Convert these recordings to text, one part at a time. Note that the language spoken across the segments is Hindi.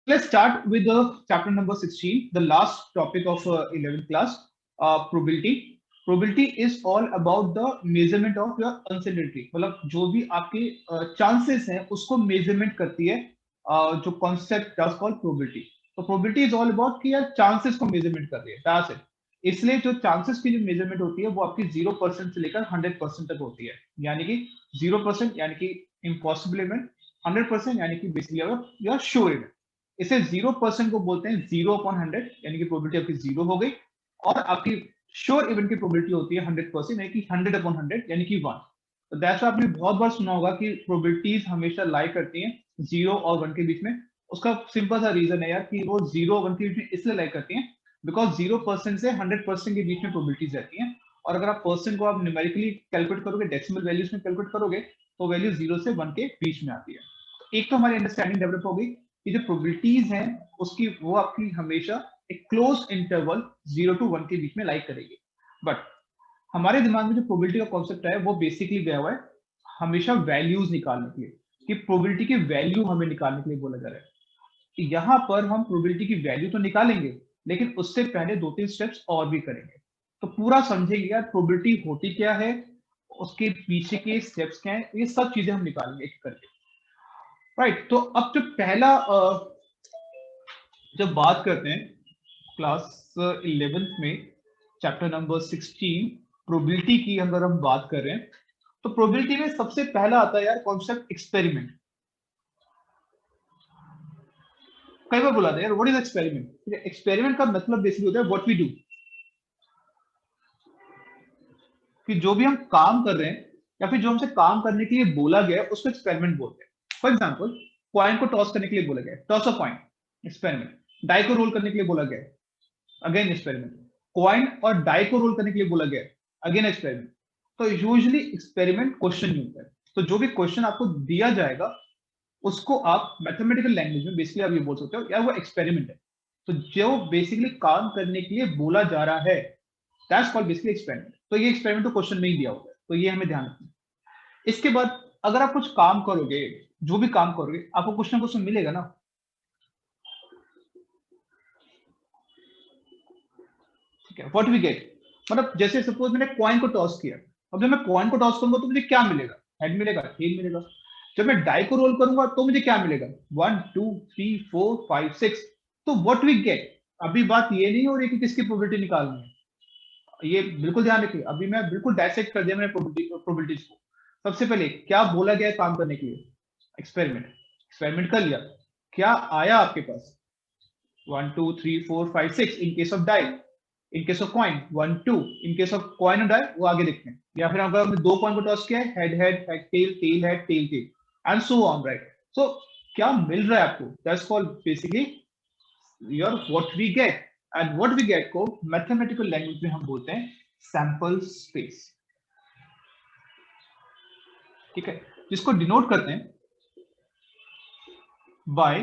let's start with the chapter number 16, the last topic of 11th class, probability. Probability is all about the measurement of your uncertainty. मतलब जो भी आपके chances हैं उसको measurement करती है जो concept that's called probability. तो probability is all about कि यार chances को measurement कर रही है. That's it. इसलिए जो chances की जो measurement होती है वो आपकी 0% से लेकर 100% तक होती है. यानी कि 0% यानी कि impossible event, 100% यानी कि basically you're sure event. इसे 0% को बोलते हैं 0/100 यानी कि प्रोबेबिलिटी आपकी 0 हो गई और आपकी श्योर इवेंट की प्रोबेबिलिटी होती है 100% यानी कि 100/100 यानी कि 1। तो दैट्स आपने बहुत बार सुना होगा कि प्रोबेबिलिटीज हमेशा लाई करती हैं 0 और 1 के बीच में। उसका सिंपल सा रीजन है यार कि वो 0 और 1 के बीच में इसलिए लाई करती हैं बिकॉज 0% से 100% के बीच में प्रोबेबिलिटीज रहती हैं और अगर आप परसेंट को आप न्यूमेरिकली कैलकुलेट करोगे, डेसिमल वैल्यूज में कैलकुलेट करोगे तो वैल्यू 0 से 1 के बीच में आती है। एक तो हमारी अंडरस्टैंडिंग डेवलप हो गई कि जो प्रोबेबिलिटीज हैं उसकी वो आपकी हमेशा एक क्लोज इंटरवल 0 to 1 के बीच में लाइक करेगी। बट हमारे दिमाग में जो प्रोबेबिलिटी का कॉन्सेप्ट है वो बेसिकली गया हुआ है हमेशा वैल्यूज निकालने के लिए कि प्रोबेबिलिटी की वैल्यू हमें निकालने के लिए बोला जा रहा है। कि यहाँ पर हम प्रोबेबिलिटी की वैल्यू तो निकालेंगे लेकिन उससे पहले 2-3 स्टेप्स और भी करेंगे। तो पूरा समझेंगे यार प्रोबेबिलिटी होती क्या है, उसके पीछे के स्टेप्स क्या है, ये सब चीजें हम निकालेंगे एक करके। राइट, तो अब जो पहला जब बात करते हैं क्लास 11th में चैप्टर नंबर 16 प्रोबेबिलिटी की अगर हम बात कर रहे हैं तो प्रोबेबिलिटी में सबसे पहला आता है यार कॉन्सेप्ट एक्सपेरिमेंट। कई बार बुलाते हैं यार व्हाट इज एक्सपेरिमेंट। एक्सपेरिमेंट का मतलब बेसिकली होता है व्हाट वी डू, कि जो भी हम काम कर रहे हैं या फिर जो हमसे काम करने के लिए बोला गया है उसको एक्सपेरिमेंट बोलते हैं। फॉर एग्जाम्पल कॉइन को टॉस करने के लिए बोला गया है, toss a coin, experiment. Die को रोल करने के लिए बोला गया है, अगेन एक्सपेरिमेंट। कॉइन और डाई को रोल करने के लिए बोला गया है, अगेन एक्सपेरिमेंट। तो यूजुअली एक्सपेरिमेंट क्वेश्चन नहीं होता है। तो जो भी क्वेश्चन आपको दिया जाएगा उसको आप मैथमेटिकल लैंग्वेज में बेसिकली आप ये बोल सकते हो यार वो एक्सपेरिमेंट है। तो जो बेसिकली काम करने के लिए बोला जा रहा है दैट्स कॉल्ड बेसिकली एक्सपेरिमेंट। तो ये एक्सपेरिमेंट तो क्वेश्चन में ही दिया होगा है, तो ये हमें ध्यान रखना है। इसके बाद अगर आप कुछ काम करोगे, जो भी काम करोगे आपको कुछ ना कुछ मिलेगा ना। ठीक है, व्हाट वी गेट, मतलब जैसे सपोज मैंने कॉइन को टॉस किया, अब जब मैं कॉइन को टॉस करूंगा तो मुझे क्या मिलेगा, हेड मिलेगा, टेल मिलेगा। जब मैं डाई को रोल करूंगा तो मुझे क्या मिलेगा, 1 2 3 4 5 6। तो व्हाट वी गेट, अभी बात ये नहीं हो रही कि किसकी प्रोबेबिलिटी निकालनी है, ये बिल्कुल ध्यान रखिए। अभी मैं बिल्कुल डायसेक्ट कर दिया मैंने प्रोबेबिलिटीज को। सबसे पहले क्या बोला गया है काम करने के लिए, एक्सपेरिमेंट। एक्सपेरिमेंट कर लिया, क्या आया आपके पास, 1 2 3 4 5 6 in case of die. In case of coin 1 2, in case of coin और डाई वो आगे लिखते हैं। या फिर अगर हमने दो कॉइन को टॉस किया है, head head head tail head tail tail and so on, right. So क्या मिल रहा है आपको, that's called basically your what we get. And what we get को मैथमेटिकल लैंग्वेज में हम बोलते हैं सैंपल स्पेस। ठीक है, जिसको डिनोट करते हैं बाय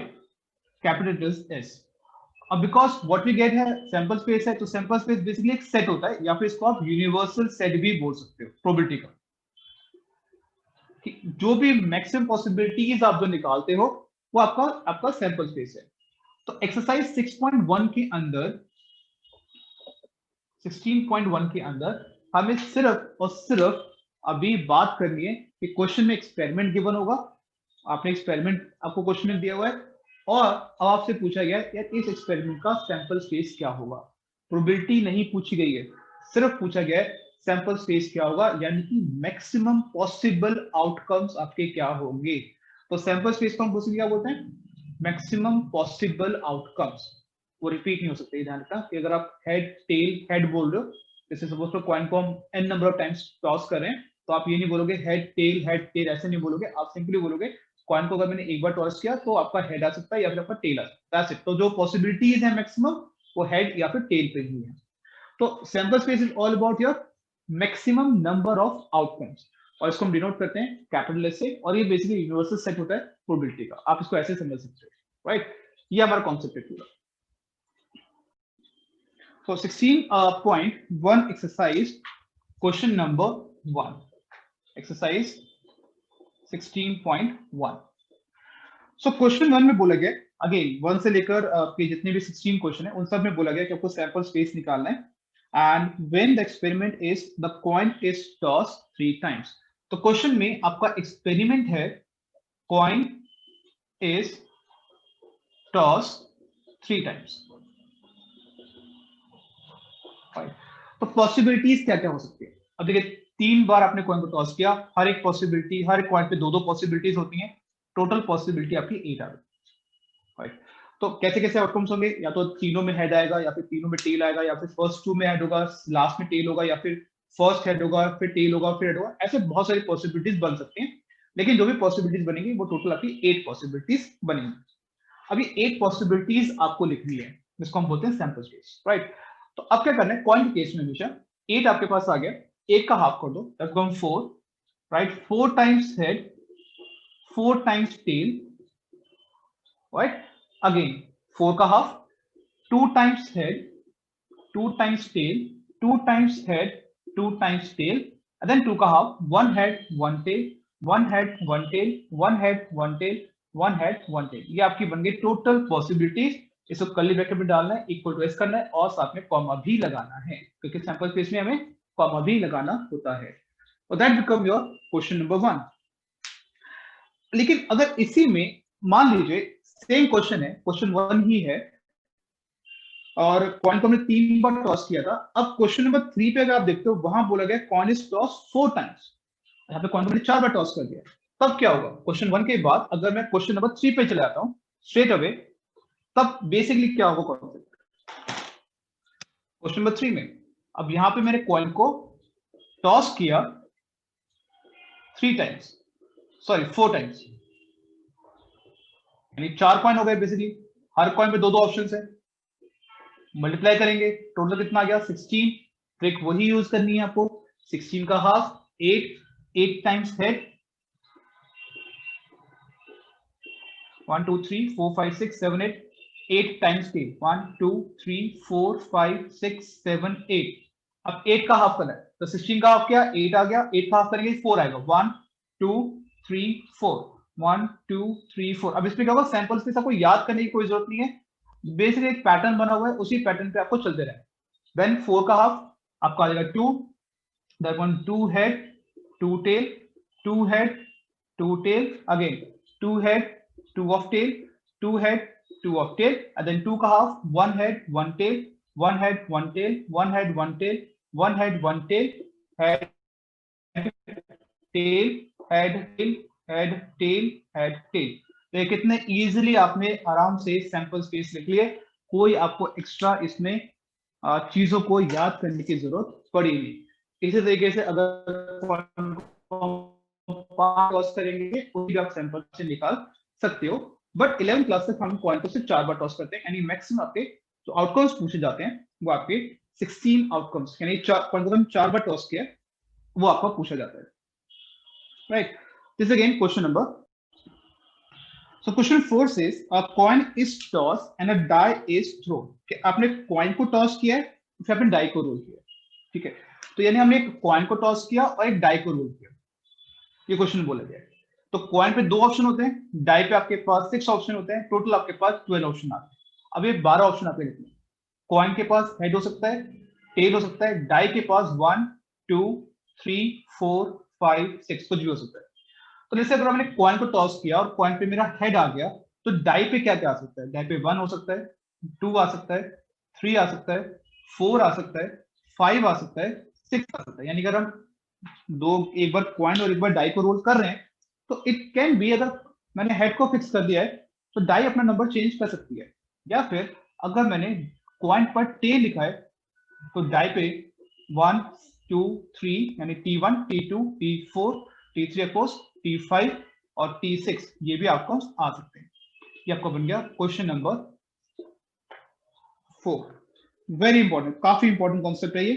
कैपिटल एस। अब बिकॉज व्हाट वी गेट है सैंपल स्पेस है, तो सैंपल स्पेस बेसिकली एक सेट होता है या फिर इसको आप यूनिवर्सल सेट भी बोल सकते हो प्रोबेबिलिटी का। जो भी मैक्सिमम पॉसिबिलिटीज आप जो निकालते हो वो आपका आपका सैंपल स्पेस है। तो एक्सरसाइज 6.1 के अंदर 16.1 के अंदर हमें सिर्फ और सिर्फ अभी बात करनी है कि क्वेश्चन में एक्सपेरिमेंट गिवन होगा, आपने एक्सपेरिमेंट आपको क्वेश्चन में दिया हुआ है और अब आपसे पूछा गया है यार इस एक्सपेरिमेंट का सैंपल स्पेस क्या होगा। प्रोबेबिलिटी नहीं पूछी गई है, सिर्फ पूछा गया है सैंपल स्पेस क्या होगा, यानी कि मैक्सिमम पॉसिबल आउटकम्स आपके क्या होंगे। तो सैंपल स्पेस को हम क्या बोलते हैं, मैक्सिमम पॉसिबल आउटकम्स। वो रिपीट नहीं हो सकते, ध्यान रखना कि अगर आप हेड टेल हेड बोल रहे हो, जैसे सपोज तो कॉइन को हम n number of times toss कर रहे हैं तो आप ये नहीं बोलोगे हेड टेल ऐसे नहीं बोलोगे, आप सिंपली बोलोगे कॉइन को अगर मैंने एक बार टॉस किया तो आपका हेड आ सकता है या फिर आपका टेल आ सकता है। That's it. तो जो पॉसिबिलिटीज है मैक्सिमम वो हेड या फिर टेल पे ही है। तो sample space is all about your maximum number of outcomes और इसको हम डिनोट करते हैं कैपिटल एस से और ये बेसिकली यूनिवर्सल सेट होता है प्रोबेबिलिटी का। आप इसको ऐसे समझ सकते हो, राइट। ये हमारा कॉन्सेप्ट है पूरा। So 16.1 exercise question number 1, exercise 16.1। So question 1 में बोला गया अगेन 1 से लेकर आपके जितने भी 16 क्वेश्चन है उन सब में बोला गया कि आपको सैंपल स्पेस निकालना है, and when the experiment is the coin is toss 3 times. तो क्वेश्चन में आपका एक्सपेरिमेंट है कॉइन इज टॉस 3 टाइम्स। तो पॉसिबिलिटीज क्या क्या हो सकती है? अब देखिए 3 बार आपने कॉइन को टॉस किया, हर एक पॉसिबिलिटी, हर एक कॉइन पे 2-2 पॉसिबिलिटीज होती हैं, टोटल पॉसिबिलिटी आपकी 8 आ गई, राइट? तो कैसे कैसे आउटकम्स होंगे? या तो तीनों में हेड आएगा, या फिर तीनों में टेल आएगा, या फिर फर्स्ट 2 में हेड होगा, लास्ट में टेल होगा, या फिर फर्स्ट हेड होगा, फिर टेल होगा, फिर हेड होगा। ऐसे बहुत सारी पॉसिबिलिटीज बन सकती हैं, लेकिन जो भी पॉसिबिलिटीज बनेंगी वो टोटल आपकी 8 पॉसिबिलिटीज बनेंगी। अभी 8 पॉसिबिलिटीज आपको लिखनी है, जिसको हम बोलते हैं सैंपल स्पेस, राइट? तो अब क्या करना है, कॉइन के केस में हमेशा 8 आपके पास आ गया, 8 का हाफ कर दो, that's become 4, right? 4 times head, 4 times tail, right? Again 4 का half, 2 times head, 2 times tail, 2 times head, 2 times tail, and then 2 का half, 1 head 1 tail, 1 head 1 tail, 1 head 1 tail, 1 head 1 tail. ये आपकी बन गई टोटल पॉसिबिलिटीज। इसको कर्ली ब्रैकेट में डालना है, इक्वल टू एस करना है, और साथ में कॉमा भी लगाना है, क्योंकि सैंपल स्पेस में हमें कॉमा भी लगाना होता है। और that become your question number 1। लेकिन अगर इसी में मान लीजिए सेम क्वेश्चन है, क्वेश्चन 1 ही है, और कॉइन को हमने 3 बार टॉस किया था। अब क्वेश्चन नंबर 3 पे अगर आप देखते हो, वहां बोला गया कॉइन इज टॉस 4 टाइम्स, यहाँ पे कॉइन को मैंने 4 बार टॉस कर दिया। तब क्या होगा? क्वेश्चन 1 के बाद अगर मैं क्वेश्चन नंबर 3 पे चला जाता हूँ स्ट्रेट अवे, तब बेसिकली क्या होगा क्वेश्चन नंबर 3 में? अब यहाँ पे मैंने कॉइन को टॉस किया 3 टाइम्स, सॉरी 4 टाइम्स, यानी 4 कॉइन हो गए बेसिकली। हर कॉइन पे 2-2 ऑप्शन है, मल्टीप्लाई करेंगे, टोटल कितना आ गया 16। ट्रिक वही यूज करनी है आपको, 16 का half 8, 8 times head, 1 2 3 4 5 6 7 8, 8 times tail, 1 2 3 4 5 6 7 8। अब 8 का हाफ करना है, तो 16 का हाफ क्या, 8 आ गया, 8 का हाफ करेंगे 4 आएगा, 1 2 3 4, 1 2 3 4। अब इसमें क्या होगा, सैंपल स्पेस आपको याद करने की कोई जरूरत नहीं है, बेसिकली एक पैटर्न बना हुआ है, उसी पैटर्न पे आपको चलते रहना। देन 4 का हाफ आपका आ जाएगा 2, that one 2 head 2 tail, 2 head 2 tail, again 2 head 2 of tail, 2 head 2 of tail, and then 2 का half 1 head 1 tail, 1 head 1 tail, 1 head 1 tail, 1 head 1 tail, head tail, head tail, head tail, head tail. तो ये कितने इजीली आपने आराम से सैंपल स्पेस लिख लिए, कोई आपको एक्स्ट्रा इसमें चीजों को याद करने की जरूरत पड़ी नहीं। इसी तरीके से अगर टॉस करेंगे उसी आप सैंपल से निकाल सकते हो, बट 11 क्लास तक हम कॉइन को सिर्फ 4 बार टॉस करते हैं, यानी मैक्सिमम आपके जो आउटकम्स पूछे जाते हैं वो आपके 16 आउटकम्स, यानी कॉइन को हम 4 बार टॉस किया वो आपका पूछा जाता है, right? This again question number, so question 4 says a coin is tossed and a die is thrown। कि आपने कॉइन को टॉस किया है, फिर आपने डाई को रोल किया, ठीक है? तो यानी हमने एक कॉइन को टॉस किया और एक डाई को रोल किया, ये क्वेश्चन बोला गया है। तो कॉइन पे 2 ऑप्शन होते हैं, डाई पे आपके पास 6 ऑप्शन होते हैं, टोटल आपके पास 12 ऑप्शन आते हैं। अब ये 12 ऑप्शन आपके लिखने हैं। कॉइन के पास हेड हो सकता है, टेल हो सकता है, डाई के पास 1 2 3 4 5 6 कुछ भी हो सकता है। तो जैसे अगर मैंने कॉइन को टॉस किया और कॉइन पे मेरा हेड आ गया, तो डाई पे क्या क्या आ सकता है? डाई पे 1 हो सकता है, 2 आ सकता है, 3 आ सकता है, 4 आ सकता है, 5 आ सकता है, 6 आ सकता है। यानी अगर हम एक बार कॉइन और एक बार डाई को रोल कर रहे हैं, तो इट कैन बी, अगर मैंने हेड को फिक्स कर दिया है तो डाई अपना नंबर चेंज कर सकती है, या फिर अगर मैंने कॉइन पर टेल लिखा है तो डाई पे 1 2 3 यानी T1 T2 T4 T3 of course T5 और T6 ये भी आपको आ सकते हैं। ये आपका बन गया क्वेश्चन नंबर 4। वेरी इंपॉर्टेंट, काफी इंपॉर्टेंट कॉन्सेप्ट है ये,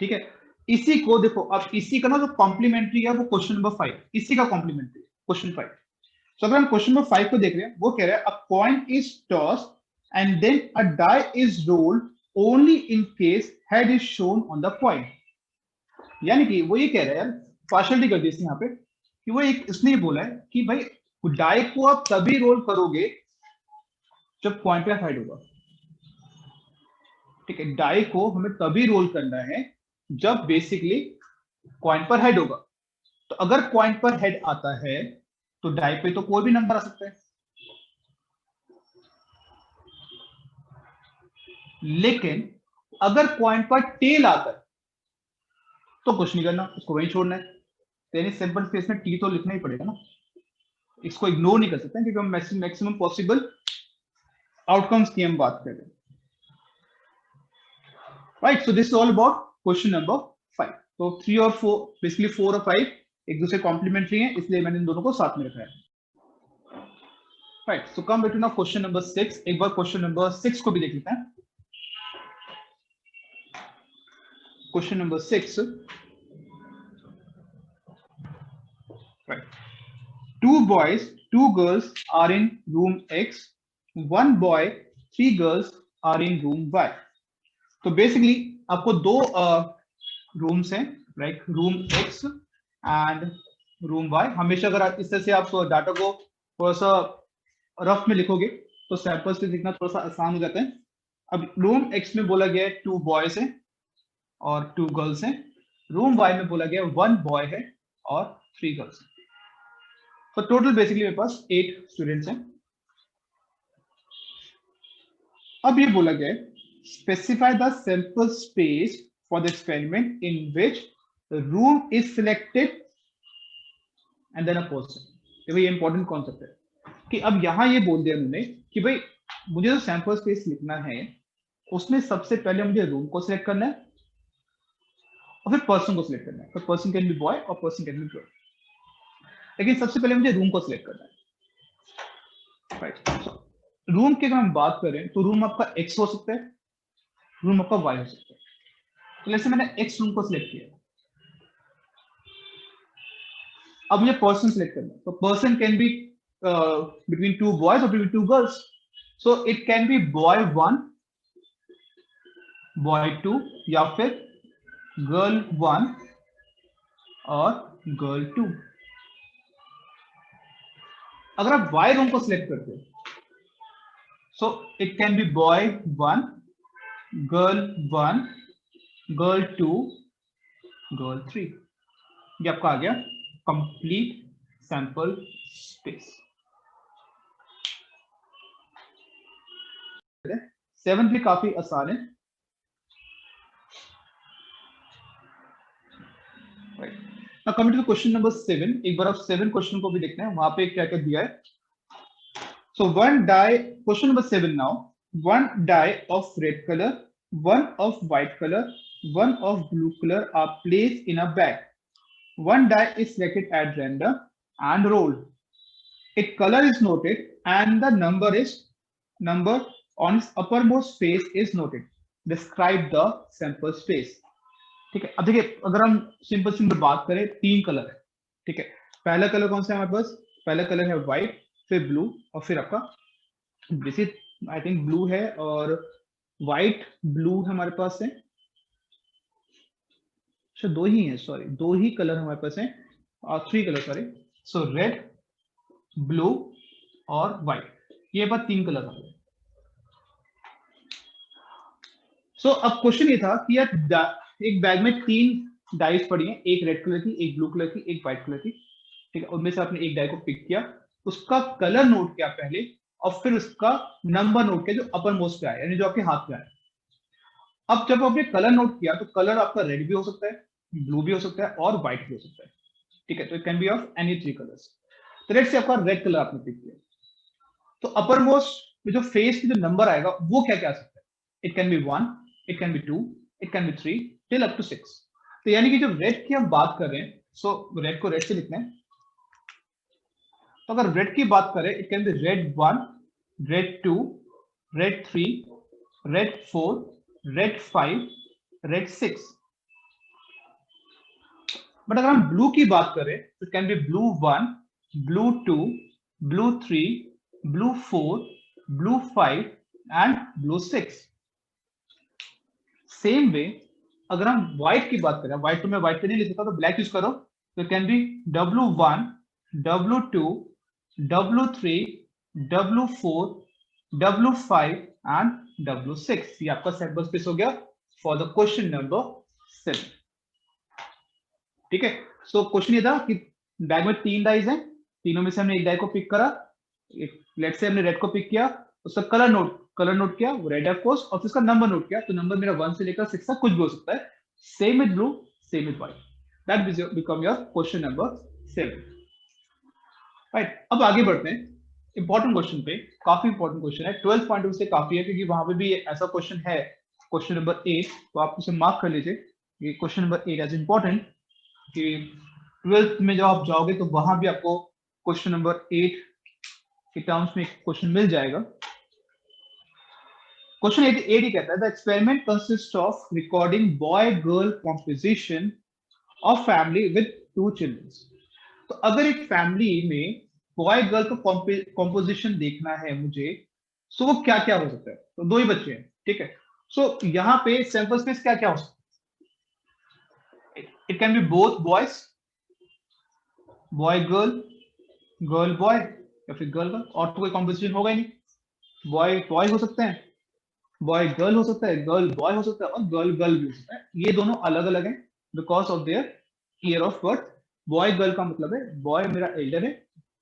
ठीक है? इसी को देखो, अब इसी का ना जो कॉम्प्लीमेंट्री है वो क्वेश्चन नंबर 5, इसी का कॉम्प्लीमेंट्री क्वेश्चन 5। तो अगर हम क्वेश्चन नंबर 5 को देख रहे हैं, वो कह रहा है a coin is toss and then a die is rolled only in case head is shown on the coin. यानी कि वो ये कह रहा है यार, पार्शियलिटी कर दी इसने यहाँ पे, कि वो एक इसने बोला है कि भाई डाई को आप तभी रोल करोगे जब कॉइन पे हेड होगा। ठीक है, डाई को हमें तभी रोल करना है जब बेसिकली कॉइन पर हेड होगा। तो अगर कॉइन पर हेड आता है तो डाई पे तो कोई भी नंबर आ सकता है, लेकिन अगर कॉइन पर टेल आता है तो कुछ नहीं करना, उसको वहीं छोड़ना है। यानी सिंपल केस में टी तो लिखना ही पड़ेगा ना, इसको इग्नोर नहीं कर सकते क्योंकि हम मैक्सिमम पॉसिबल आउटकम्स की हम बात कर रहे हैं। Right, so this is all about question number 5। तो 3 और 4, बेसिकली 4 और 5 एक दूसरे कॉम्प्लीमेंट्री हैं, इसलिए मैंने इन दोनों को साथ में रखा है। Right, so come back to now question number 6। एक बार क्वेश्चन नंबर 6 को भी देख लेते हैं। Question number 6, right, 2 boys 2 girls are in room X, 1 boy 3 girls are in room Y। तो बेसिकली आपको दो रूम्स हैं, like room X and room Y। हमेशा अगर इस तरह से आप डाटा को थोड़ा सा रफ में लिखोगे तो सैंपल्स से लिखना थोड़ा सा आसान हो जाता है। अब रूम X में बोला गया है 2 बॉयज हैं और 2 गर्ल्स हैं, रूम Y में बोला गया 1 बॉय है और 3 गर्ल्स हैं। तो टोटल बेसिकली मेरे पास 8 स्टूडेंट्स हैं। अब ये बोला गया है specify the sample space for the experiment in which room is selected and then a person. ये इंपॉर्टेंट कॉन्सेप्ट है कि अब यहां ये बोल दिया उन्होंने कि भाई मुझे जो सैंपल स्पेस लिखना है उसमें सबसे पहले मुझे रूम को सिलेक्ट करना है और फिर पर्सन को सिलेक्ट करना है। तो पर्सन कैन बी बॉय और पर्सन कैन बी गर्ल, लेकिन सबसे पहले मुझे रूम को सिलेक्ट करना है। राइट, रूम की अगर हम बात करें तो रूम आपका एक्स हो सकता है, रूम आपका वाई हो सकता है। तो जैसे मैंने एक्स रूम को सिलेक्ट किया, अब मुझे पर्सन सिलेक्ट करना है। तो person can be between 2 boys और between 2 girls. So it can be boy 1 boy 2 या फिर गर्ल 1 और गर्ल 2। अगर आप वाई रूम को सिलेक्ट करते हो so it can be boy 1 girl 1 girl 2 girl 3। ये आपका आ गया कंप्लीट सैंपल स्पेस। 7 भी काफी आसान है। Now coming to question number 7, एक बार आप 7 क्वेश्चन को भी देखते हैं वहां पे क्या क्या दिया है। So one die, question number 7 now. One die of red color, one of white color, one of blue color are placed in a bag. One die is selected at random and rolled. Its color is noted and the number on its uppermost face is noted. Describe the sample space. ठीक है, अब देखिए अगर हम सिंपल बात करें, 3 कलर है। ठीक है, पहला कलर कौन सा है हमारे पास? पहला कलर है व्हाइट, फिर ब्लू और फिर आपका बेसिक आई थिंक ब्लू है और व्हाइट ब्लू हमारे पास है। अच्छा 2 ही है, सॉरी 2 ही कलर हमारे पास है और 3 कलर सॉरी। सो रेड ब्लू और व्हाइट, ये बात 3 कलर आ गए। सो अब क्वेश्चन ये था कि यार एक बैग में 3 डाइस पड़ी हैं, एक रेड कलर की, एक ब्लू कलर की, एक व्हाइट कलर की। ठीक है, उनमें से आपने एक डाई को पिक किया, उसका कलर नोट किया पहले और फिर उसका नंबर नोट किया जो अपर मोस्ट पे आया, यानी जो आपके हाथ पे आया। अब जब आपने कलर नोट किया तो कलर आपका रेड भी हो सकता है, ब्लू भी हो सकता है और व्हाइट भी हो सकता है। ठीक है, तो it can B of any 3 colours. तो रेड से आपका रेड कलर आपने पिक किया, तो अपर मोस्ट में जो फेस की जो नंबर आएगा वो क्या क्या आ सकता है? It can be 1, it can be 2, it can be 3 till up to 6। तो यानी कि जो रेड की हम बात कर रहे हैं, सो रेड को रेड से लिखना है। तो अगर रेड की बात करें, it can B red 1, red 2, red 3, red 4, red 5, red 6। But अगर हम ब्लू की बात करें तो it can B blue 1, blue 2, blue 3, blue 4, blue 5 and blue 6। Same way अगर हम व्हाइट की बात करें, व्हाइट तो मैं व्हाइट पे नहीं लिख सकता तो ब्लैक यूज करो, तो can be W1, W2, W3, W4, W5 and W6। ये आपका सैंपल स्पेस हो गया फॉर द क्वेश्चन नंबर 7। ठीक है, सो क्वेश्चन ये था कि बैग में 3 डाइज हैं, तीनों में से हमने एक डाई को पिक करा, लेट से हमने रेड को पिक किया, उसका कलर नोट किया, वो रेड है ऑफ कोर्स, और फिर उसका नंबर नोट किया, तो नंबर मेरा 1 से लेकर 6 तक कुछ भी हो सकता है। Same with blue, same with white, that become your question number 7। Right, अब आगे बढ़ते हैं इंपॉर्टेंट क्वेश्चन पे। काफी इंपॉर्टेंट क्वेश्चन है, 12 पॉइंट से काफी है, क्योंकि वहां पे भी ऐसा क्वेश्चन है, क्वेश्चन नंबर 8, तो आप उसे मार्क कर लीजिए, ये क्वेश्चन नंबर 8 एज इंपॉर्टेंट, कि 12th में जब आप जाओगे तो वहां भी आपको क्वेश्चन नंबर 8 के टर्म्स में क्वेश्चन मिल जाएगा। क्वेश्चन 8 ही कहता है the experiment consist of recording boy girl composition of family with 2 children. तो अगर एक फैमिली में बॉय गर्ल का कॉम्पोजिशन देखना है मुझे, सो वो क्या क्या हो सकता है, तो 2 ही बच्चे हैं, ठीक है। सो यहाँ पे सैंपल स्पेस क्या क्या हो सकता है, it can B both boys, boy girl, girl boy, या फिर गर्ल गर्ल, और तो कोई कॉम्पोजिशन होगा ही नहीं। बॉय बॉय हो सकते हैं, बॉय गर्ल हो सकता है, गर्ल बॉय हो सकता है, और गर्ल गर्ल भी हो सकता है। ये दोनों अलग अलग हैं because of their year of birth. Boy girl का मतलब है बॉय मेरा एल्डर है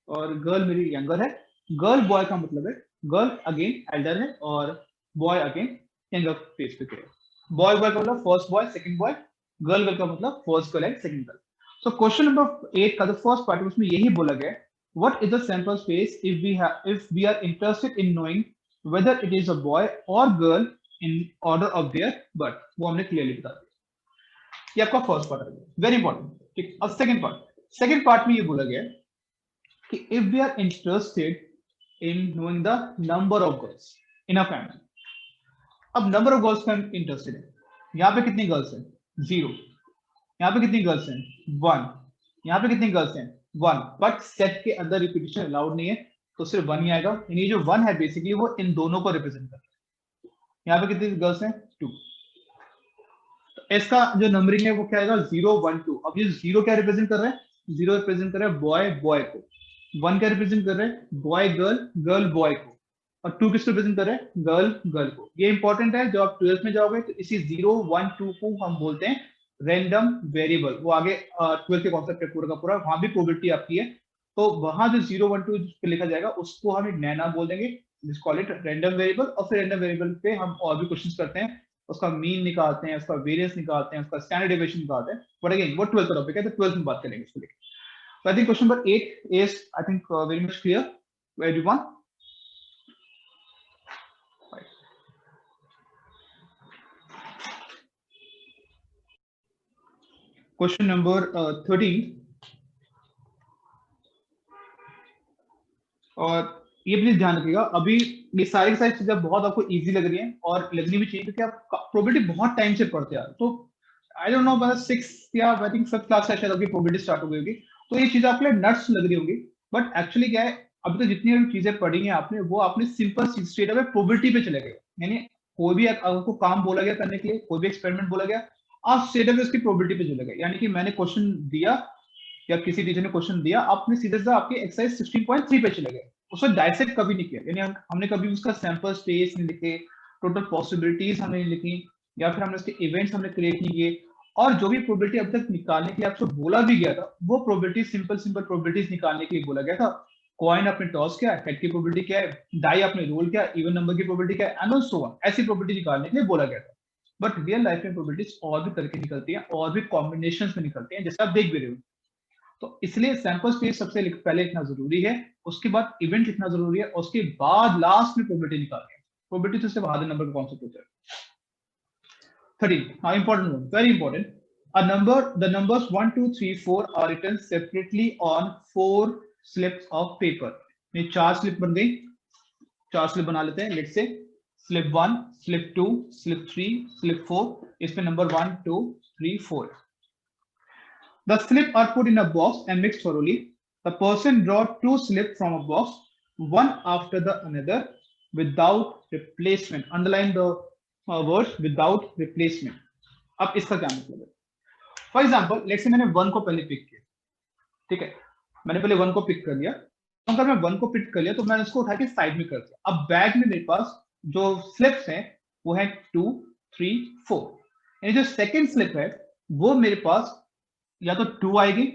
और गर्ल मेरी यंगर है। गर्ल बॉय का मतलब है गर्ल अगेन एल्डर है और बॉय अगेन यंगर फेस पे है। बॉय बॉय का मतलब first boy second boy, girl girl का मतलब first girl and second girl. So question number 8 का जो फर्स्ट पार्ट है उसमें यही बोला गया है, what is the sample space if we are interested in knowing whether it is a boy or girl in order of their birth। वो हमने क्लियरली बता दिया। ये आपका फर्स्ट पार्ट है, वेरी इंपॉर्टेंट। ठीक, अब सेकंड पार्ट में ये बोला गया है कि if we are interested in knowing the number of girls in a family। अब नंबर ऑफ गर्ल्स का इंटरेस्टेड है, यहाँ पे कितनी गर्ल्स हैं 0, यहाँ पे कितनी गर्ल्स हैं 1, यहाँ पे कितनी गर्ल्स हैं 1, बट सेट के अंदर रिपीटिशन अलाउड नहीं है, तो सिर्फ 1 ही आएगा। यानी जो 1 है बेसिकली वो इन दोनों को रिप्रेजेंट करता है। यहाँ पे कितनी गर्ल्स हैं 2, तो इसका जो नंबरिंग है वो क्या आएगा 0 1 2। अब ये 0 क्या रिप्रेजेंट कर रहा है, 0 रिप्रेजेंट कर रहा है बॉय बॉय को, 1 क्या रिप्रेजेंट कर रहा है बॉय गर्ल गर्ल बॉय को, और 2 किसको रिप्रेजेंट कर रहा है गर्ल गर्ल को। ये इंपॉर्टेंट है, जब आप 12th में जाओगे तो इसी 0 1 2 को हम बोलते हैं रैंडम वेरिएबल। वो आगे 12th के कॉन्सेप्ट है पूरा का पूरा, वहां भी प्रोबेबिलिटी आपकी है, तो वहां जो 0 1 2 पे लिखा जाएगा उसको हम एक नया नाम बोल देंगे, जिस कॉल इट रैंडम वेरिएबल। और फिर रैंडम वेरिएबल पे हम और भी क्वेश्चंस करते हैं, उसका मीन निकालते हैं, उसका वेरिएंस निकालते हैं, उसका स्टैंडर्ड डेविएशन निकालते हैं। बट अगेन वो 12th का टॉपिक है, तो 12th में बात करेंगे इसको लेकर। So I think question number 8 is, I think, very much clear to everyone. Right. Question number 13, और ये प्लीज ध्यान रखिएगा, अभी ये सारी चीजें बहुत आपको इजी लग रही हैं और लगनी भी चाहिए, क्योंकि आप प्रोबेबिलिटी बहुत टाइम से पढ़ते आ रहे, तो आई डोंट नो मतलब 6 या आई थिंक 7th क्लास से शायद आपकी प्रोबेबिलिटी स्टार्ट हो गई होगी, तो ये चीजें आपके लिए नट्स लग रही होंगी। बट एक्चुअली क्या है, अभी तो जितनी भी चीजें पढ़ी हैं आपने, वो आपने सिंपल स्टेट ऑफ प्रोबेबिलिटी पे चले गए। यानी कोई भी आपको काम बोला गया करने के लिए, कोई भी एक्सपेरिमेंट बोला गया, आप स्टेट ऑफ उसकी प्रोबेबिलिटी पे चले गए। यानी कि मैंने क्वेश्चन दिया या किसी टीचर ने क्वेश्चन दिया, आपने सीधे सीधा आपके एक्सरसाइज 16.3 पे चले गए, उसको डायसेक्ट कभी नहीं किया। यानी हमने कभी उसका सैंपल स्पेस नहीं लिखे, टोटल पॉसिबिलिटीज हमने नहीं लिखी, या फिर हमने उसके इवेंट्स हमने क्रिएट नहीं किए, और जो भी प्रोबेबिलिटी अब तक निकालने के लिए आपको बोला भी गया था, वो प्रोबेबिलिटी सिंपल प्रोबेबिलिटीज निकालने के लिए बोला गया था। कॉइन आपने टॉस किया, हेड की प्रोबेबिलिटी क्या है, डाई आपने रोल किया, इवन नंबर की प्रोबेबिलिटी क्या है, एंड सो ऑन, ऐसी प्रोबेबिलिटी निकालने के लिए बोला गया था। बट रियल लाइफ में प्रोबेबिलिटीज और भी तरह की निकलती हैं, और भी कॉम्बिनेशन में निकलती हैं, जैसे आप देख भी रहे हो। तो इसलिए सैंपल स्पेस सबसे पहले लिखना जरूरी है, उसके बाद इवेंट लिखना जरूरी है, और उसके बाद लास्ट में प्रोबेबिलिटी निकालनी है। प्रोबेबिलिटी से आधे नंबर का कॉन्सेप्ट होता है। 13, हाँ important one, very important. A number, the numbers 1 2 3 4 are written separately on 4 slips of paper। ये 4 स्लिप बन गई, 4 स्लिप बना लेते हैं। Let's say slip 1, slip 2, slip 3, slip 4, इसमें number 1 2 3 4। The slips are put in a box and mixed thoroughly। The person draw 2 slips from a box, one after the another, without replacement। Underline the words without replacement। अब इसका क्या मतलब है? फॉर एग्जाम्पल लेट्स से मैंने 1 को पहले पिक किया, ठीक है, मैंने पहले 1 को पिक कर लिया, अगर मैं 1 को पिक कर लिया तो मैंने उसको उठा के साइड में कर दिया। अब बैग में मेरे पास जो स्लिप्स हैं वो है 2, 3, 4। यानी जो सेकंड स्लिप है वो मेरे पास या तो 2 आएगी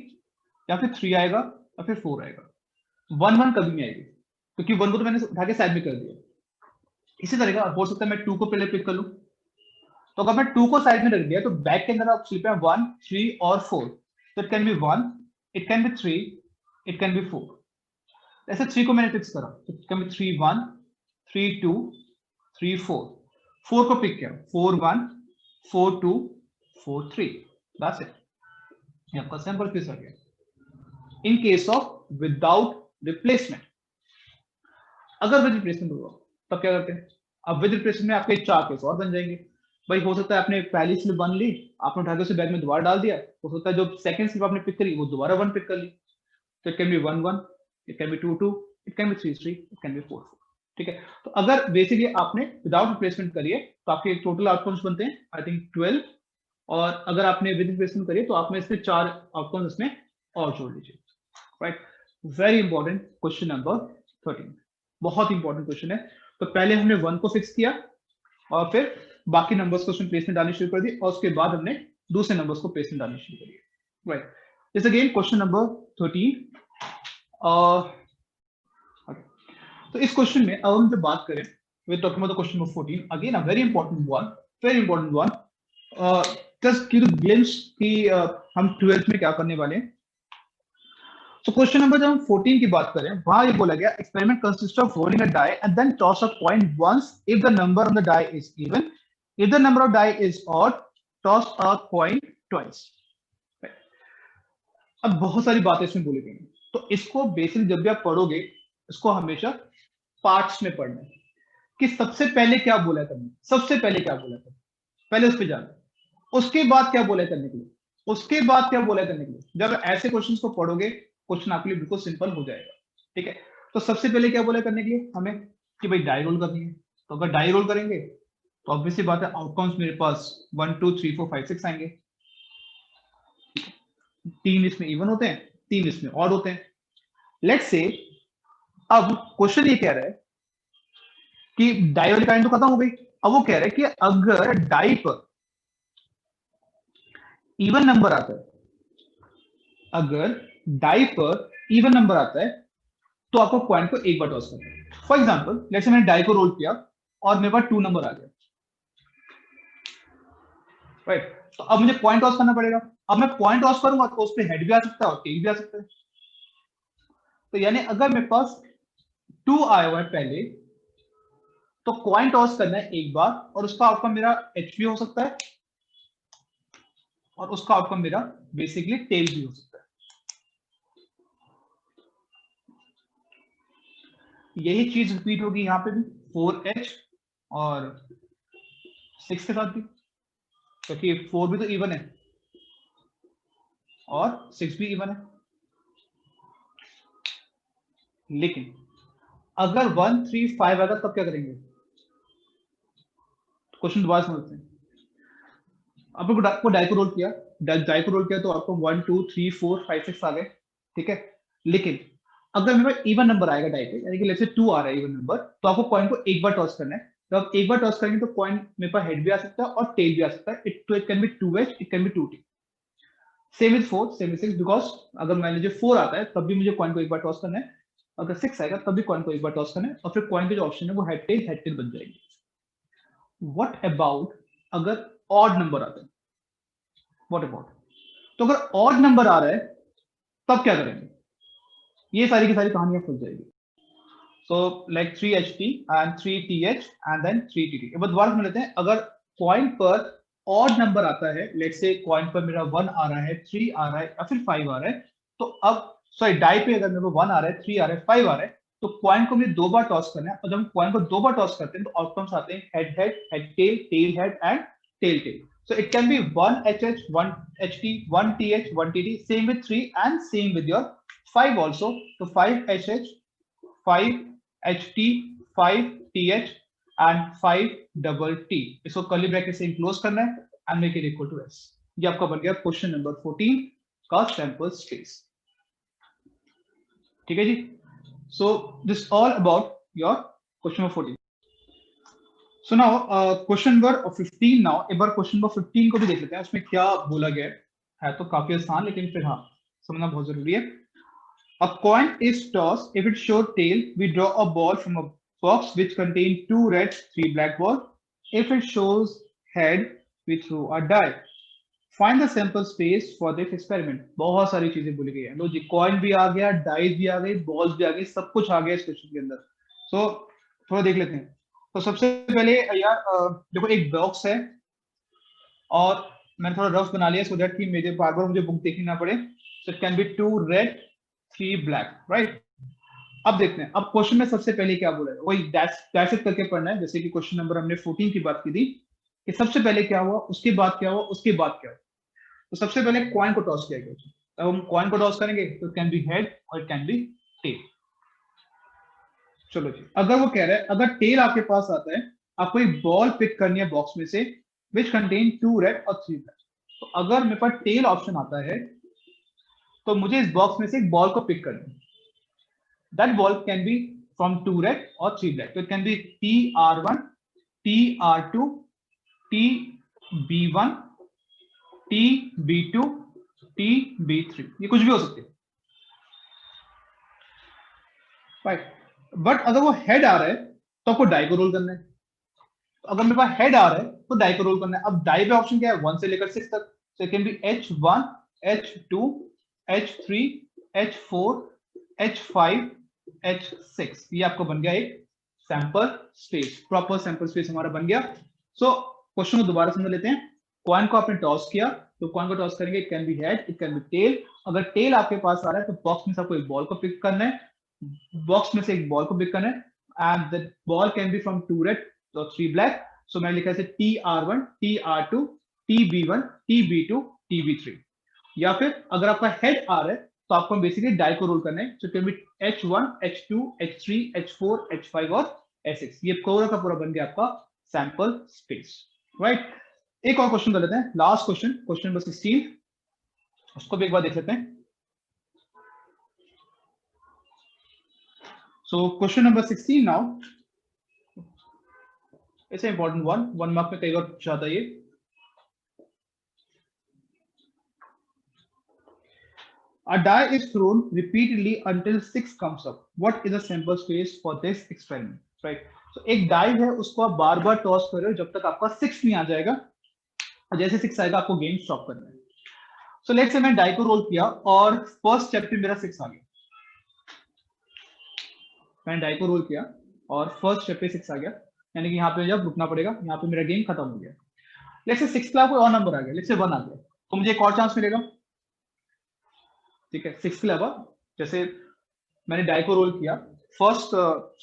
या फिर 3 आएगा या फिर 4 आएगा। 1 कभी नहीं आएगी क्योंकि 1 को तो मैंने उठा के साइड में कर दिया। इसी तरह का हो सकता है मैं 2 को पहले पिक कर लूं, तो अगर मैं 2 को साइड में रख दिया तो बैक के अंदर आप स्लिप है 1, 3 और 4। तो it can be 1, it can be 3, it can B 4। ऐसे 3 को मैंने फिक्स करा तो इट कैन बी 3, 1, 3, 2, 3, 4। 4 को पिक किया 4, 1, 4, 2, 4, 3। That's it. ये आपका सैंपल फिक्स हो गया। इन केस ऑफ विदाउट रिप्लेसमेंट, अगर विद रिप्लेसमेंट होगा तब क्या करते हैं? अब विद रिप्लेसमेंट में आपके 4 केस और बन जाएंगे। भाई हो सकता है आपने पहली स्लिप 1 ली, आपने उठा के उसे बैग में दोबारा डाल दिया, हो सकता है जो सेकंड स्लिप आपने पिक करी वो दोबारा 1 पिक कर ली। तो it can be 1, 1, it can be 2, 2, it can be 3, 3, it can B 4, 4। ठीक है, तो अगर बेसिकली आपने विदाउट रिप्लेसमेंट करिए तो आपके टोटल आउटकम्स बनते हैं आई थिंक 12, और अगर आपने विद रिप्लेसमेंट करिए तो आपने इसमें 4 आउटकम्स इसमें और जोड़ लीजिए। Right, very important question number 13, बहुत इंपॉर्टेंट क्वेश्चन है। तो पहले हमने 1 को फिक्स किया और फिर बाकी नंबर्स को उसमें प्लेस में डालनी शुरू कर दी, और उसके बाद हमने दूसरे नंबर्स को प्लेस में डालनी शुरू कर दी। Right, this again question number 13। तो इस क्वेश्चन में अब हम जो बात करें, we talking about the question number 14, again a very important one, very important one. Just give a glimpse कि हम 12th में क्या करने वाले हैं। So क्वेश्चन नंबर जब हम 14 की बात करें, वहां ये बोला गया experiment consist of rolling a die and then toss a coin once if the number on the die is even, if the number of die is odd toss a coin twice. अब बहुत सारी बातें इसमें बोली गई हैं, तो इसको बेसिकली जब भी आप पढ़ोगे इसको हमेशा पार्ट्स में पढ़ना है कि सबसे पहले क्या बोला करने, सबसे पहले क्या बोला करने, पहले उस पर जाना, उसके बाद क्या बोला करने के लिए, उसके बाद क्या बोला करने के लिए। जब ऐसे क्वेश्चंस को पढ़ोगे क्वेश्चन आपके लिए बिल्कुल सिंपल हो जाएगा। ठीक है, तो सबसे पहले क्या बोला करने के लिए हमें कि भाई डाई रोल करनी है। तो अगर डाई रोल करेंगे तो ऑब्वियसली बात है आउटकम्स मेरे पास 1, 2, 3, 4, 5, 6 आएंगे। 3 इसमें इवन होते हैं, 3 इसमें ऑड होते हैं। लेट्स से अब क्वेश्चन ये कह रहा है कि डाई वाली काइंड तो खत्म हो गई, अब वो कह रहा है कि अगर डाई पर इवन नंबर आता है, अगर डाई पर इवन नंबर आता है तो आपको पॉइंट को एक बार टॉस करना है। फॉर एग्जाम्पल लेट्स से मैंने डाई को रोल किया और मेरे पास 2 नंबर आ गया। राइट, तो अब मुझे पॉइंट टॉस करना पड़ेगा। अब मैं पॉइंट टॉस करूंगा तो उस पर हेड भी आ सकता है और टेल भी आ सकता है। तो यानी अगर मेरे पास 2 आया हुआ है पहले, तो कॉइन टॉस करना है एक बार और उसका आउटकम मेरा एच भी हो सकता है और उसका आउटकम मेरा बेसिकली टेल भी हो सकता है। यही चीज रिपीट होगी यहां पे भी 4h और 6 के साथ भी, क्योंकि 4 भी तो इवन है और 6 भी इवन है। लेकिन अगर 1, 3, 5 आएगा तब क्या करेंगे? क्वेश्चन दोबारा समझते हैं। आपको डाई को रोल किया, डाई को रोल किया तो आपको 1, 2, 3, 4, 5, 6 आ गए। ठीक है, लेकिन अगर मेरे पास इवन नंबर आएगा डाई पे, यानी कि लेट्स से 2 आ रहा है इवन नंबर, तो आपको कॉइन को एक बार टॉस करना है। तो आप एक बार टॉस करेंगे तो कॉइन मेरे पास हेड भी आ सकता है और टेल भी आ सकता है। It can B 2h, it can B 2t। Same is 4, same is 6, because अगर मान लीजिए 4 आता है तब भी मुझे कॉइन को एक बार टॉस करना है, अगर 6 आएगा तब भी कॉइन को एक बार टॉस करना है, और फिर कॉइन के जो ऑप्शन है वो हेड टेल बन जाएगी। व्हाट अबाउट अगर ऑड नंबर आता है? व्हाट अबाउट, तो अगर ऑड नंबर आ रहा है तब क्या करेंगे? ये सारी की सारी कहानियां खुल जाएगी। So like 3ht and 3th and then 3tt। एक बार दोबारा सुन लेते हैं। अगर कॉइन पर ऑड नंबर आता है, लेट्स से कॉइन पर मेरा 1 आ रहा है, 3 आ रहा है या फिर 5 आ रहा है, तो अब सॉरी डाई पे अगर मेरे को 1 आ रहा है, 3 आ रहा है, 5 आ रहा है, तो कॉइन को मुझे 2 बार टॉस करना है। और जब हम कॉइन को 2 बार टॉस करते हैं तो आउटकम्स आते हैं head head, head tail, tail head and tail tail. So it can be 1hh, 1ht, 1th, 1tt, same with 3 and same with your 5 also. So 5hh, 5ht, 5th and 5tt। इसको कर्ली ब्रैकेट से इनक्लोज करना है and make it equal to s। ये आपका बन गया क्वेश्चन नंबर 14 का सैंपल स्पेस। ठीक है जी। So this all about your question number 14. So now question number 15 now एक बार question number 15 को भी देख लेते हैं उसमें क्या बोला गया है तो काफी आसान लेकिन फिर हाँ समझना बहुत जरूरी है. A coin is tossed. If it shows tail, we draw a ball from a box which contains 2 red, 3 black balls. If it shows head, we throw a die. Find the sample space for this experiment. बहुत सारी चीजें बोली गई है. लो जी, कॉइन भी आ गया, डाइस भी आ गई, बॉल्स भी आ गई, सब कुछ आ गया इस क्वेश्चन के अंदर. So थोड़ा देख लेते हैं. तो सबसे पहले यार देखो एक बॉक्स है और मैंने थोड़ा रफ बना लिया सो दैट कि मेरे बार बार मुझे बुक देखनी ना पड़े. So it can be 2 red, 3 black, right? अब देखते हैं. अब क्वेश्चन में सबसे पहले क्या बोला है वही डैश इट करके पढ़ना है. जैसे कि क्वेश्चन नंबर हमने 14 की बात की थी कि सबसे पहले क्या हुआ, उसके बाद क्या हुआ, उसके बाद क्या हुआ. तो सबसे पहले कॉइन को टॉस किया गया. अब हम कॉइन को टॉस करेंगे तो इट कैन बी हेड और इट कैन बी टेल. चलो जी, अगर वो कह रहा है अगर टेल आपके पास आता है, आपको एक बॉल पिक करनी है बॉक्स में से विच कंटेन 2 रेड और 3 ब्लैक. तो अगर मेरे पास टेल ऑप्शन आता है तो मुझे इस बॉक्स में से एक बॉल को पिक करना है. That ball can be from 2 red or 3 black. So it can be TR1, TR2, TB1, TB2, TB3. ये कुछ भी हो सकते हैं. Right. बट अगर वो हेड आ रहा है तो आपको डाई को रोल करना है. तो अगर मेरे पास हेड आ रहा है तो डाई को रोल करना है. अब डाई पे ऑप्शन क्या है 1 से लेकर 6 तक. So it can be H1, H2, H3, H4, H5, H6. ये आपको बन गया एक sample space. Proper sample space हमारा बन गया. सो क्वेश्चन को दोबारा समझ लेते हैं. कॉइन को आपने टॉस किया तो कॉइन को टॉस करेंगे. It can be head, it can be tail. अगर टेल आपके पास आ रहा है तो बॉक्स में से आपको एक बॉल को पिक करना है. बॉक्स में से एक बॉल को पिक करना है and the ball can be from 2 red और 3 ब्लैक. सो मैंने लिखा है TR1, TR2, TB1, TB2, TB3. या फिर अगर आपका हेड आ रहा है तो आपको बेसिकली डाई को रोल करना है. So can be H1, H2, H3, H4, H5 और H6. ये पूरा का पूरा बन गया आपका सैंपल स्पेस. राइट. एक और क्वेश्चन कर लेते हैं. Last question, question number 16. उसको भी एक बार देख लेते हैं. So question number 16 now. It's an important one. 1 mark में कई बार पूछा था ये. A die is thrown repeatedly until 6 comes up. What is the sample space for this experiment? Right. So एक die है उसको आप बार बार टॉस कर रहे हो जब तक आपका 6 नहीं आ जाएगा. जैसे 6 आएगा आपको गेम स्टॉप करना है. So लेट्स से मैं डाई को रोल किया और फर्स्ट स्टेप पे मेरा 6 आ गया. मैंने डाई को रोल किया और फर्स्ट स्टेप पे 6 आ गया. यानी कि यहाँ पे जब रुकना पड़ेगा, यहाँ पे मेरा गेम खत्म हो गया. लेट्स से 6 के अलावा कोई और नंबर आ गया. लेट्स से 1 आ गया तो मुझे एक और चांस मिलेगा. ठीक है. 6 के अलावा जैसे मैंने डाई को रोल किया, फर्स्ट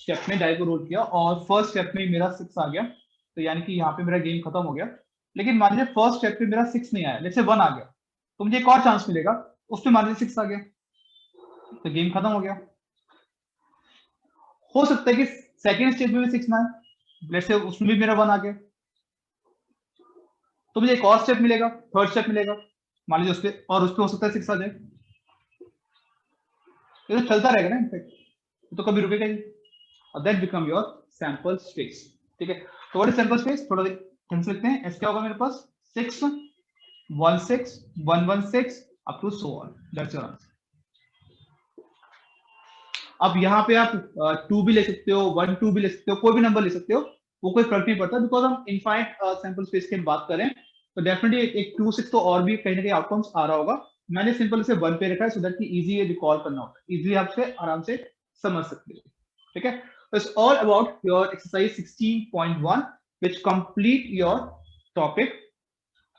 स्टेप में डाई को रोल किया और फर्स्ट स्टेप में मेरा 6 आ गया. तो यानी कि यहाँ पे मेरा गेम खत्म हो गया. लेकिन मान लीजिए फर्स्ट स्टेप पे मेरा 6 नहीं आया, लेट्स से 1 आ गया तो मुझे एक और चांस मिलेगा. उसमें मान लीजिए 6 आ गया तो गेम खत्म हो गया. हो सकता है कि सेकेंड स्टेप में भी 6 ना आए, लेट्स से उसमें भी मेरा 1 आ गया तो मुझे एक और स्टेप मिलेगा, थर्ड स्टेप मिलेगा. मान लीजिए उसपे और उसपे हो सकता है 6 आ जाए. ये तो चलता रहेगा ना इनफैक्ट, तो कभी रुकेगा ही. और that become your sample space. ठीक है. तो व्हाट इज सैंपल स्पेस, थोड़ा ढंग से लिखते हैं. एस क्या होगा मेरे पास 6, 1 6, 1 1 6 up to so on. That's your answer. अब यहाँ पे आप 2 भी ले सकते हो, 1 2 भी ले सकते हो, कोई भी नंबर ले सकते हो, वो कोई फर्क नहीं पड़ता. बिकॉज हम इनफाइनाइट सैंपल स्पेस की बात करें तो डेफिनेटली एक 2 6 तो और भी कहीं ना कहीं आउटकम्स आ रहा होगा. मैंने सिंपल से 1 पे रखा है सो दैट कि इजी रिकॉल करना होता है, इजी आपसे आराम से समझ सकते हो. ठीक है. It's all about your exercise 16.1 which complete your topic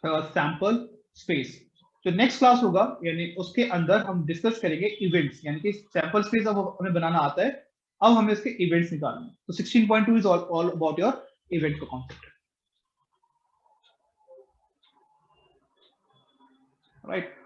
sample space. जो नेक्स्ट क्लास होगा यानी उसके अंदर हम डिस्कस करेंगे इवेंट्स. यानी कि सैंपल स्पेस अब हमें बनाना आता है, अब हमें इसके इवेंट्स निकालना है. तो 16.2 is all about your event का कॉन्सेप्ट. राइट.